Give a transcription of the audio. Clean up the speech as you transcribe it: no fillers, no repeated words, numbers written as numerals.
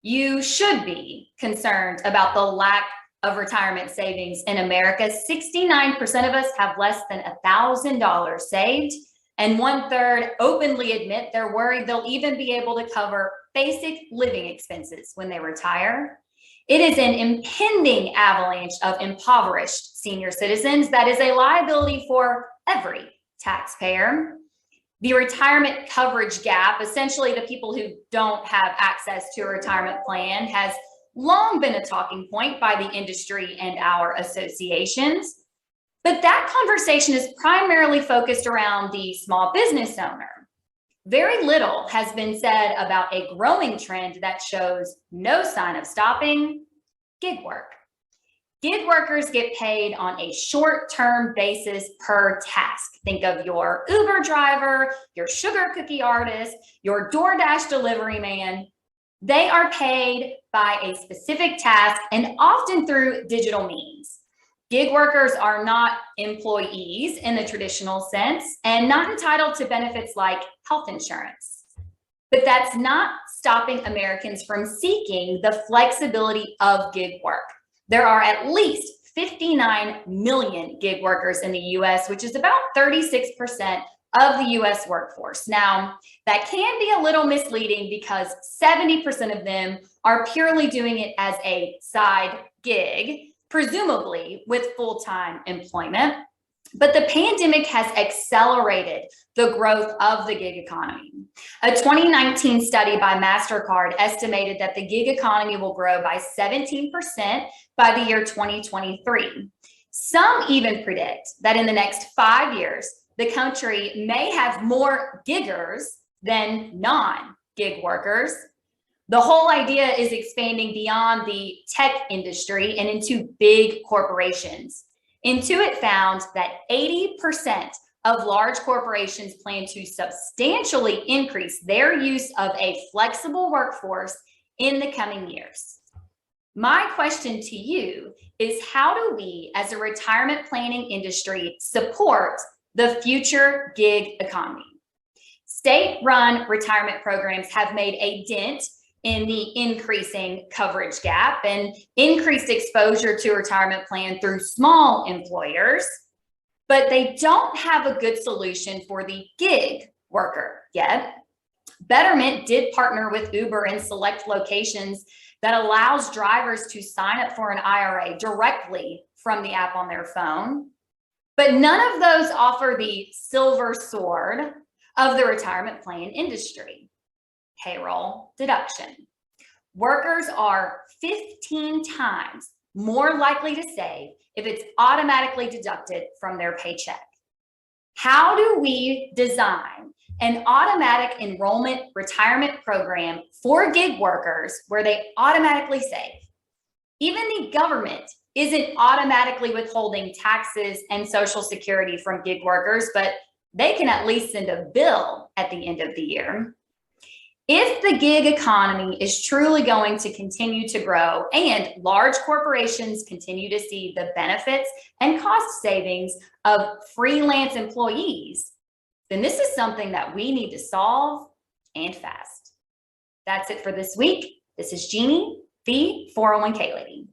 You should be concerned about the lack of retirement savings in America. 69% of us have less than $1,000 saved, and 1/3 openly admit they're worried they'll even be able to cover basic living expenses when they retire. It is an impending avalanche of impoverished senior citizens that is a liability for every taxpayer. The retirement coverage gap, essentially the people who don't have access to a retirement plan, has long been a talking point by the industry and our associations. But that conversation is primarily focused around the small business owner. Very little has been said about a growing trend that shows no sign of stopping: gig work. Gig workers get paid on a short-term basis per task. Think of your Uber driver, your sugar cookie artist, your DoorDash delivery man. They are paid by a specific task and often through digital means. Gig workers are not employees in the traditional sense and not entitled to benefits like health insurance. But that's not stopping Americans from seeking the flexibility of gig work. There are at least 59 million gig workers in the US, which is about 36% of the US workforce. Now, that can be a little misleading because 70% of them are purely doing it as a side gig, presumably with full-time employment. But the pandemic has accelerated the growth of the gig economy. A 2019 study by MasterCard estimated that the gig economy will grow by 17% by the year 2023. Some even predict that in the next 5 years, the country may have more giggers than non-gig workers. The whole idea is expanding beyond the tech industry and into big corporations. Intuit found that 80% of large corporations plan to substantially increase their use of a flexible workforce in the coming years. My question to you is, how do we as a retirement planning industry support the future gig economy? State-run retirement programs have made a dent in the increasing coverage gap and increased exposure to retirement plan through small employers, but they don't have a good solution for the gig worker yet. Betterment did partner with Uber in select locations that allows drivers to sign up for an IRA directly from the app on their phone, but none of those offer the silver sword of the retirement plan industry: payroll deduction. Workers are 15 times more likely to save if it's automatically deducted from their paycheck. How do we design an automatic enrollment retirement program for gig workers where they automatically save? Even the government isn't automatically withholding taxes and Social Security from gig workers, but they can at least send a bill at the end of the year. If the gig economy is truly going to continue to grow and large corporations continue to see the benefits and cost savings of freelance employees, then this is something that we need to solve, and fast. That's it for this week. This is Jeannie, the 401k lady.